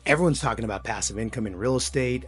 Everyone's talking about passive income in real estate.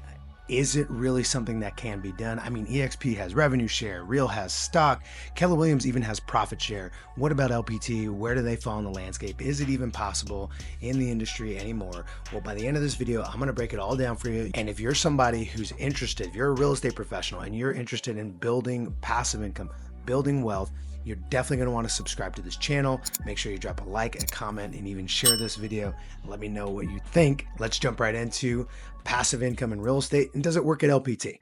Is it really something that can be done? I mean, EXP has revenue share, Real has stock, Keller Williams even has profit share. What about LPT? Where do they fall in the landscape? Is it even possible in the industry anymore? Well, by the end of this video, I'm gonna break it all down for you. And if you're somebody who's interested, if you're a real estate professional and you're interested in building passive income, building wealth, you're definitely going to want to subscribe to this channel. Make sure you drop a like, a comment, and even share this video. Let me know what you think. Let's jump right into passive income in real estate. And does it work at LPT?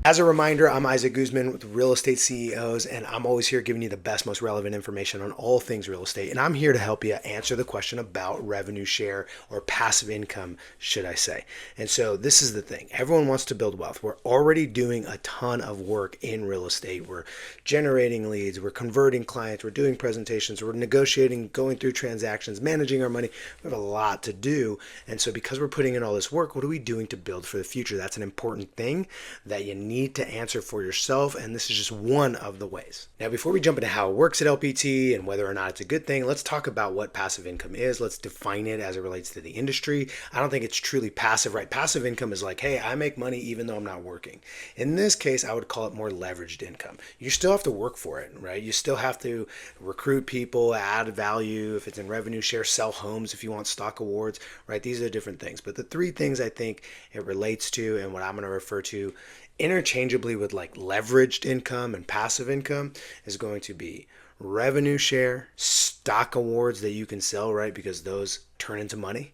As a reminder, I'm Isaac Guzman with Real Estate CEOs, and I'm always here giving you the best, most relevant information on all things real estate. And I'm here to help you answer the question about revenue share or passive income, should I say. And so this is the thing. Everyone wants to build wealth. We're already doing a ton of work in real estate. We're generating leads. We're converting clients. We're doing presentations. We're negotiating, going through transactions, managing our money. We have a lot to do. And so because we're putting in all this work, what are we doing to build for the future? That's an important thing that you need to answer for yourself, and this is just one of the ways. Now, before we jump into how it works at LPT and whether or not it's a good thing, let's talk about what passive income is. Let's define it as it relates to the industry. I don't think it's truly passive, right? Passive income is like, hey, I make money even though I'm not working. In this case, I would call it more leveraged income. You still have to work for it, right? You still have to recruit people, add value. If it's in revenue share, sell homes if you want stock awards, right? These are different things. But the three things I think it relates to and what I'm going to refer to interchangeably with like leveraged income and passive income is going to be revenue share, stock awards that you can sell, right? Because those turn into money,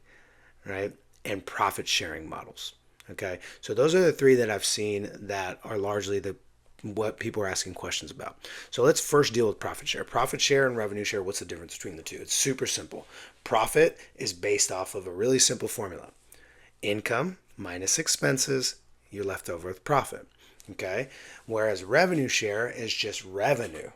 right? And profit sharing models. Okay. So those are the three that I've seen that are largely what people are asking questions about. So let's first deal with profit share. Profit share and revenue share, what's the difference between the two? It's super simple. Profit is based off of a really simple formula. Income minus expenses, you're left over with profit. Okay. Whereas revenue share is just revenue.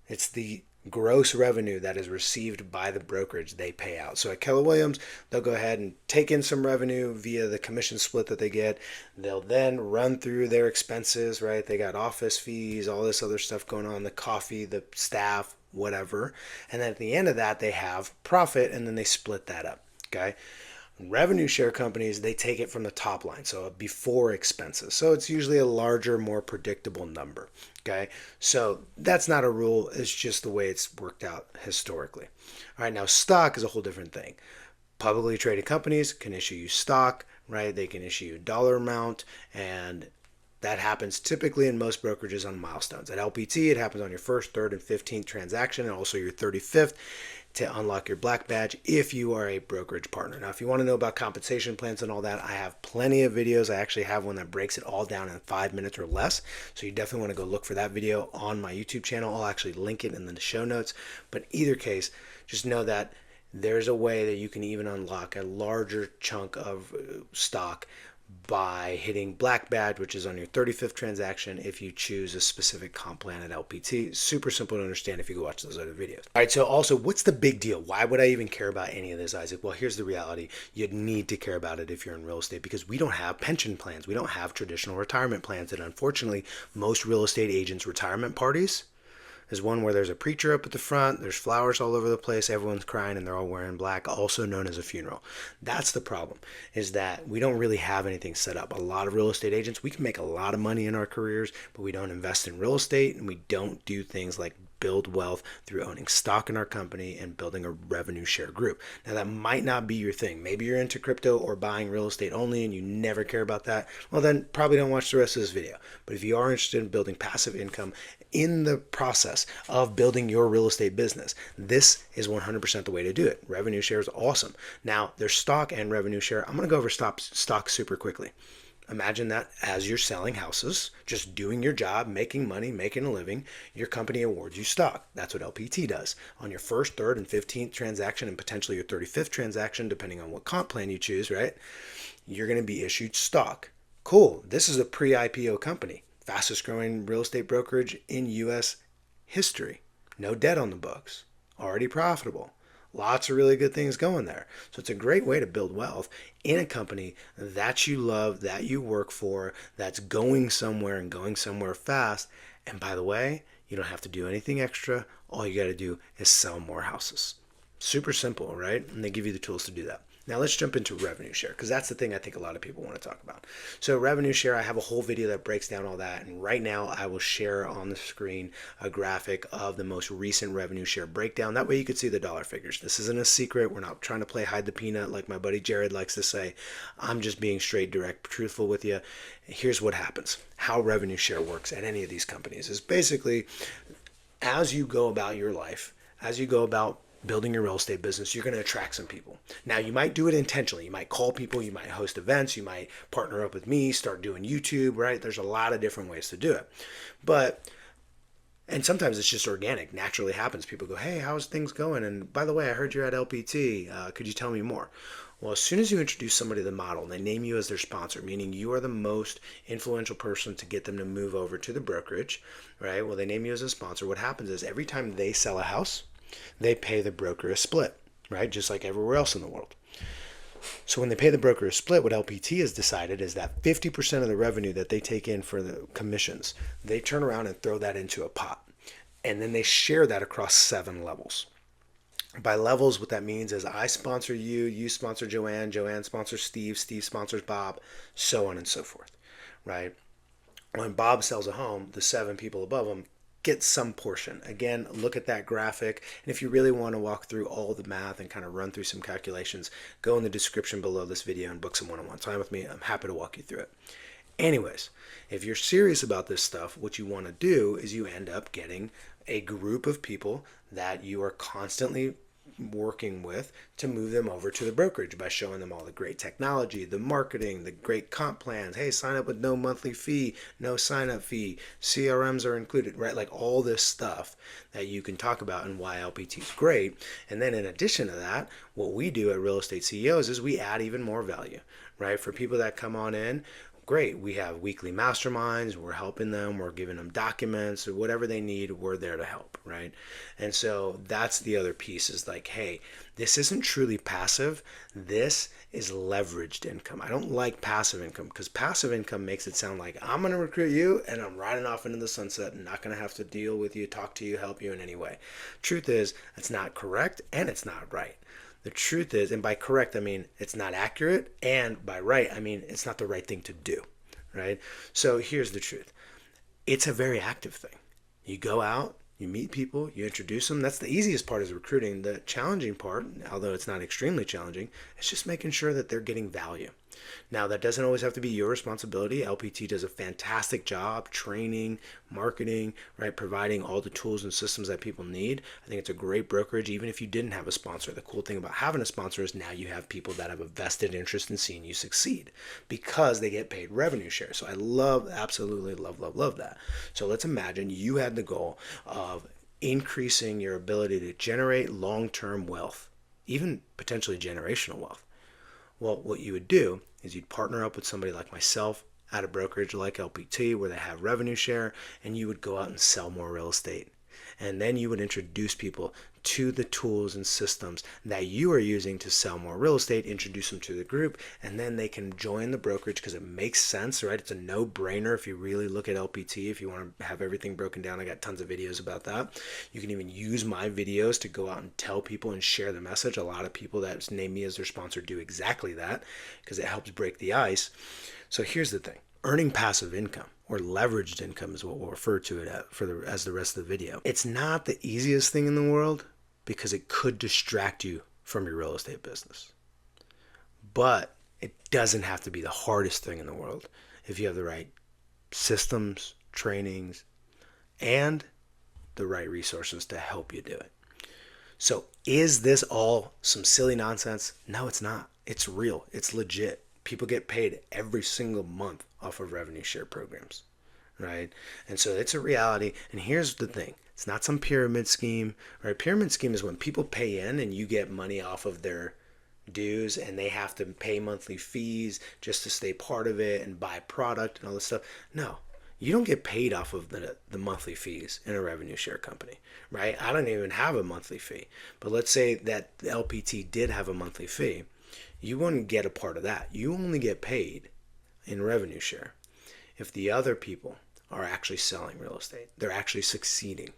It's the gross revenue that is received by the brokerage they pay out. So at Keller Williams, they'll go ahead and take in some revenue via the commission split that they get. They'll then run through their expenses, right? They got office fees, all this other stuff going on, the coffee, the staff, whatever. And then at the end of that, they have profit, and then they split that up. Okay. Revenue share companies, they take it from the top line, so before expenses. So it's usually a larger, more predictable number. Okay, so that's not a rule. It's just the way it's worked out historically. All right, now stock is a whole different thing. Publicly traded companies can issue you stock, right? They can issue you a dollar amount, and that happens typically in most brokerages on milestones. At LPT, it happens on your first, third, and 15th transaction, and also your 35th to unlock your black badge if you are a brokerage partner. Now, if you want to know about compensation plans and all that, I have plenty of videos. I actually have one that breaks it all down in 5 minutes or less. So you definitely want to go look for that video on my YouTube channel. I'll actually link it in the show notes. But either case, just know that there's a way that you can even unlock a larger chunk of stock by hitting black badge, which is on your 35th transaction if you choose a specific comp plan at LPT. Super simple to understand if you go watch those other videos. All right, so also, what's the big deal? Why would I even care about any of this, Isaac? Well, here's the reality. You'd need to care about it if you're in real estate because we don't have pension plans. We don't have traditional retirement plans. And unfortunately, most real estate agents' retirement parties is one where there's a preacher up at the front, there's flowers all over the place, everyone's crying, and they're all wearing black, also known as a funeral. That's the problem, is that we don't really have anything set up. A lot of real estate agents, we can make a lot of money in our careers, but we don't invest in real estate, and we don't do things like build wealth through owning stock in our company and building a revenue share group. Now, that might not be your thing. Maybe you're into crypto or buying real estate only and you never care about that. Well, then probably don't watch the rest of this video. But if you are interested in building passive income in the process of building your real estate business, this is 100% the way to do it. Revenue share is awesome. Now, there's stock and revenue share. I'm going to go over stock super quickly. Imagine that as you're selling houses, just doing your job, making money, making a living, your company awards you stock. That's what LPT does. On your first, third, and 15th transaction, and potentially your 35th transaction, depending on what comp plan you choose, right? You're going to be issued stock. Cool. This is a pre-IPO company. Fastest growing real estate brokerage in U.S. history. No debt on the books. Already profitable. Lots of really good things going there. So it's a great way to build wealth in a company that you love, that you work for, that's going somewhere and going somewhere fast. And by the way, you don't have to do anything extra. All you got to do is sell more houses. Super simple, right? And they give you the tools to do that. Now let's jump into revenue share, because that's the thing I think a lot of people want to talk about. So revenue share, I have a whole video that breaks down all that. And right now I will share on the screen a graphic of the most recent revenue share breakdown. That way you can see the dollar figures. This isn't a secret. We're not trying to play hide the peanut like my buddy Jared likes to say. I'm just being straight, direct, truthful with you. Here's what happens. How revenue share works at any of these companies is basically, as you go about your life, as you go about building your real estate business, you're going to attract some people. Now, you might do it intentionally. You might call people, you might host events, you might partner up with me, start doing YouTube, right? There's a lot of different ways to do it. And sometimes it's just organic, naturally happens. People go, hey, how's things going? And by the way, I heard you're at LPT. Could you tell me more? Well, as soon as you introduce somebody to the model and they name you as their sponsor, meaning you are the most influential person to get them to move over to the brokerage, right? Well, they name you as a sponsor. What happens is every time they sell a house, they pay the broker a split, right? Just like everywhere else in the world. So when they pay the broker a split, what LPT has decided is that 50% of the revenue that they take in for the commissions, they turn around and throw that into a pot. And then they share that across 7 levels. By levels, what that means is I sponsor you, you sponsor Joanne, Joanne sponsors Steve, Steve sponsors Bob, so on and so forth, right? When Bob sells a home, the 7 people above him get some portion. Again, look at that graphic. And if you really want to walk through all the math and kind of run through some calculations, go in the description below this video and book some one-on-one time with me. I'm happy to walk you through it. Anyways, if you're serious about this stuff, what you want to do is you end up getting a group of people that you are constantly working with to move them over to the brokerage by showing them all the great technology, the marketing, the great comp plans. Hey, sign up with no monthly fee, no sign up fee, CRMs are included, right? Like all this stuff that you can talk about and why LPT is great. And then in addition to that, what we do at Real Estate CEOs is we add even more value, right? For people that come on in, great. We have weekly masterminds. We're helping them. We're giving them documents or whatever they need. We're there to help, right? And so that's the other piece is like, hey, this isn't truly passive. This is leveraged income. I don't like passive income because passive income makes it sound like I'm going to recruit you and I'm riding off into the sunset and not going to have to deal with you, talk to you, help you in any way. Truth is, it's not correct and it's not right. The truth is, and by correct, I mean it's not accurate, and by right, I mean it's not the right thing to do, right? So here's the truth. It's a very active thing. You go out, you meet people, you introduce them. That's the easiest part is recruiting. The challenging part, although it's not extremely challenging, is just making sure that they're getting value. Now, that doesn't always have to be your responsibility. LPT does a fantastic job training, marketing, right? Providing all the tools and systems that people need. I think it's a great brokerage, even if you didn't have a sponsor. The cool thing about having a sponsor is now you have people that have a vested interest in seeing you succeed because they get paid revenue share. So I absolutely love that. So let's imagine you had the goal of increasing your ability to generate long-term wealth, even potentially generational wealth. Well, what you would do is you'd partner up with somebody like myself at a brokerage like LPT where they have revenue share, and you would go out and sell more real estate. And then you would introduce people to the tools and systems that you are using to sell more real estate, introduce them to the group, and then they can join the brokerage because it makes sense, right? It's a no-brainer if you really look at LPT. If you want to have everything broken down, I got tons of videos about that. You can even use my videos to go out and tell people and share the message. A lot of people that name me as their sponsor do exactly that because it helps break the ice. So here's the thing. Earning passive income or leveraged income is what we'll refer to it as the rest of the video. It's not the easiest thing in the world because it could distract you from your real estate business. But it doesn't have to be the hardest thing in the world if you have the right systems, trainings, and the right resources to help you do it. So is this all some silly nonsense? No, it's not. It's real. It's legit. People get paid every single month off of revenue share programs, right? And so it's a reality. And here's the thing. It's not some pyramid scheme, right? Pyramid scheme is when people pay in and you get money off of their dues and they have to pay monthly fees just to stay part of it and buy product and all this stuff. No, You don't get paid off of the monthly fees in a revenue share company, right? I don't even have a monthly fee. But let's say that the LPT did have a monthly fee. You wouldn't get a part of that. You only get paid in revenue share if the other people are actually selling real estate. They're actually succeeding,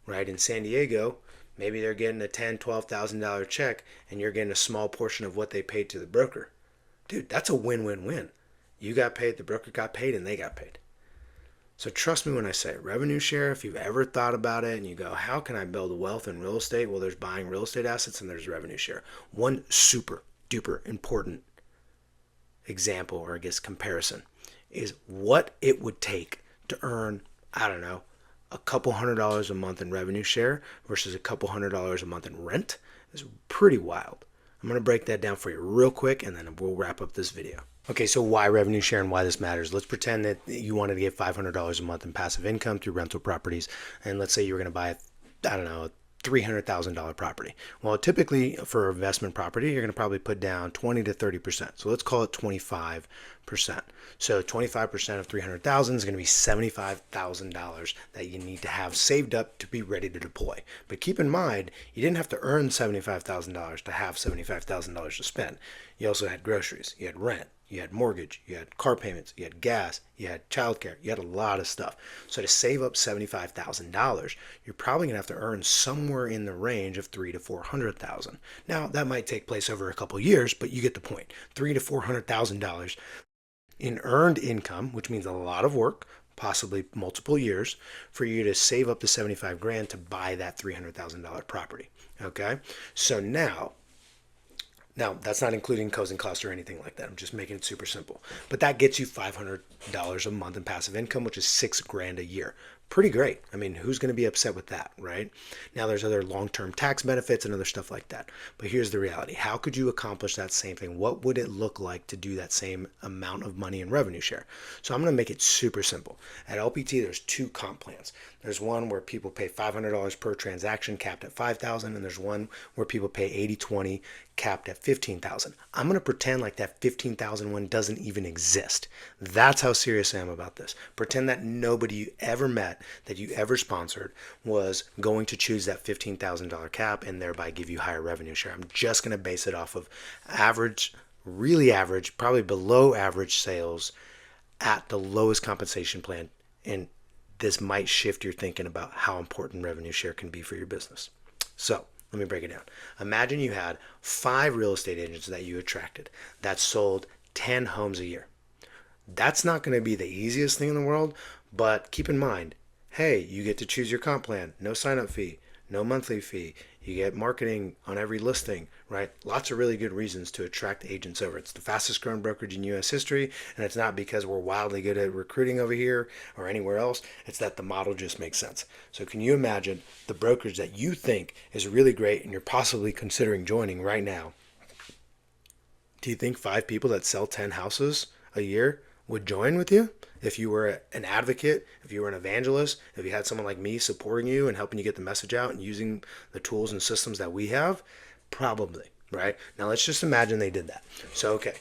right? In San Diego, maybe they're getting a $10,000, $12,000 check and you're getting a small portion of what they paid to the broker. Dude, that's a win-win-win. You got paid, the broker got paid, and they got paid. So trust me when I say revenue share, if you've ever thought about it and you go, how can I build wealth in real estate? Well, there's buying real estate assets and there's revenue share. One super duper important example, or I guess comparison, is what it would take to earn, I don't know, a couple $100s a month in revenue share versus a couple $100s a month in rent is pretty wild. I'm going to break that down for you real quick and then we'll wrap up this video. Okay, so why revenue share and why this matters? Let's pretend that you wanted to get $500 a month in passive income through rental properties. And let's say you were going to buy, I don't know, $300,000 property. Well, typically for investment property, you're going to probably put down 20 to 30%. So let's call it 25%. So 25% of 300,000 is going to be $75,000 that you need to have saved up to be ready to deploy. But keep in mind, you didn't have to earn $75,000 to have $75,000 to spend. You also had groceries, you had rent, you had mortgage, you had car payments, you had gas, you had childcare, you had a lot of stuff. So to save up $75,000, you're probably gonna have to earn somewhere in the range of $300,000 to $400,000. Now that might take place over a couple years, but you get the point. $300,000 to $400,000 in earned income, which means a lot of work, possibly multiple years, for you to save up the 75 grand to buy that $300,000 property. Okay, so now that's not including closing costs or anything like that. I'm just making it super simple. But that gets you $500 a month in passive income, which is $6,000 a year. Pretty great. I mean, who's going to be upset with that, right? Now, there's other long-term tax benefits and other stuff like that. But here's the reality. How could you accomplish that same thing? What would it look like to do that same amount of money in revenue share? So I'm going to make it super simple. At LPT, there's two comp plans. There's one where people pay $500 per transaction, capped at $5,000, and there's one where people pay 80/20, capped at $15,000. I'm going to pretend like that $15,000 one doesn't even exist. That's how serious I am about this. Pretend that nobody you ever met, that you ever sponsored, was going to choose that $15,000 cap and thereby give you higher revenue share. I'm just going to base it off of average, really average, probably below average sales at the lowest compensation plan. And this might shift your thinking about how important revenue share can be for your business. So let me break it down. Imagine you had 5 real estate agents that you attracted that sold 10 homes a year. That's not going to be the easiest thing in the world, but keep in mind, hey, you get to choose your comp plan, no sign-up fee, no monthly fee. You get marketing on every listing, right? Lots of really good reasons to attract agents over. It's the fastest growing brokerage in U.S. history, and it's not because we're wildly good at recruiting over here or anywhere else. It's that the model just makes sense. So can you imagine the brokerage that you think is really great and you're possibly considering joining right now? Do you think 5 people that sell 10 houses a year would join with you? If you were an advocate, if you were an evangelist, if you had someone like me supporting you and helping you get the message out and using the tools and systems that we have, probably, right? Now let's just imagine they did that. So, okay.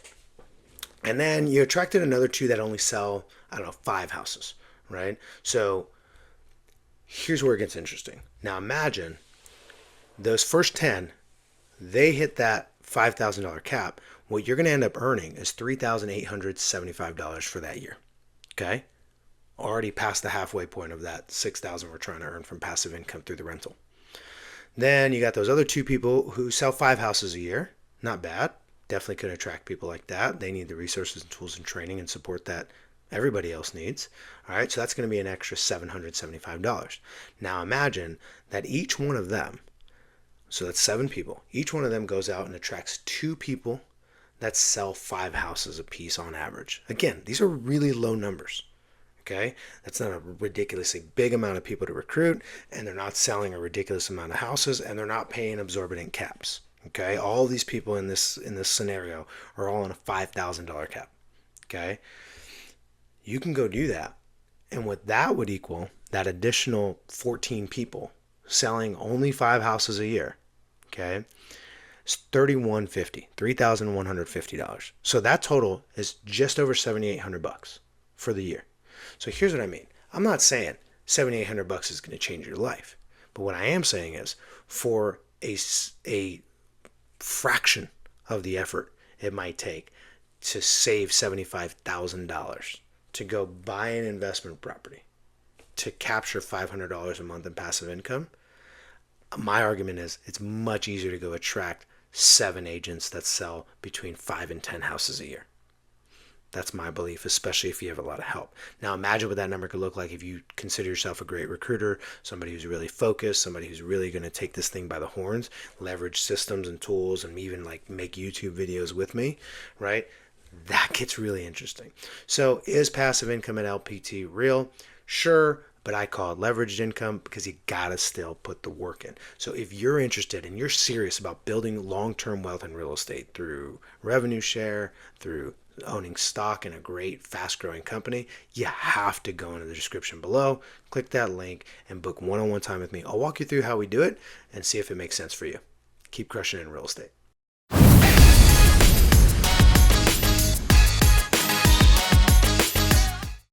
And then you attracted another 2 that only sell, I don't know, 5 houses, right? So here's where it gets interesting. Now imagine those first 10, they hit that $5,000 cap. What you're going to end up earning is $3,875 for that year. Okay, already past the halfway point of that $6,000 we're trying to earn from passive income through the rental. Then you got those other 2 people who sell 5 houses a year. Not bad. Definitely could attract people like that. They need the resources and tools and training and support that everybody else needs. All right, so that's going to be an extra $775. Now imagine that each one of them, so that's 7 people, each one of them goes out and attracts 2 people that sell 5 houses a piece on average. Again, these are really low numbers. Okay, that's not a ridiculously big amount of people to recruit, and they're not selling a ridiculous amount of houses, and they're not paying exorbitant caps. Okay, all these people in this scenario are all on a $5,000 cap. Okay, you can go do that, and what that would equal, that additional 14 people selling only 5 houses a year. Okay. It's $3,150. So that total is just over $7,800 for the year. So here's what I mean. I'm not saying $7,800 is going to change your life. But what I am saying is for a fraction of the effort it might take to save $75,000 to go buy an investment property to capture $500 a month in passive income, my argument is it's much easier to go attract 7 agents that sell between 5 and 10 houses a year. That's my belief, especially if you have a lot of help. Now imagine what that number could look like if you consider yourself a great recruiter, somebody who's really focused, somebody who's really going to take this thing by the horns, leverage systems and tools, and even like make YouTube videos with me, right? That gets really interesting. So is passive income at LPT real? Sure, but I call it leveraged income because you gotta still put the work in. So if you're interested and you're serious about building long-term wealth in real estate through revenue share, through owning stock in a great fast-growing company, you have to go into the description below, click that link, and book one-on-one time with me. I'll walk you through how we do it and see if it makes sense for you. Keep crushing it in real estate.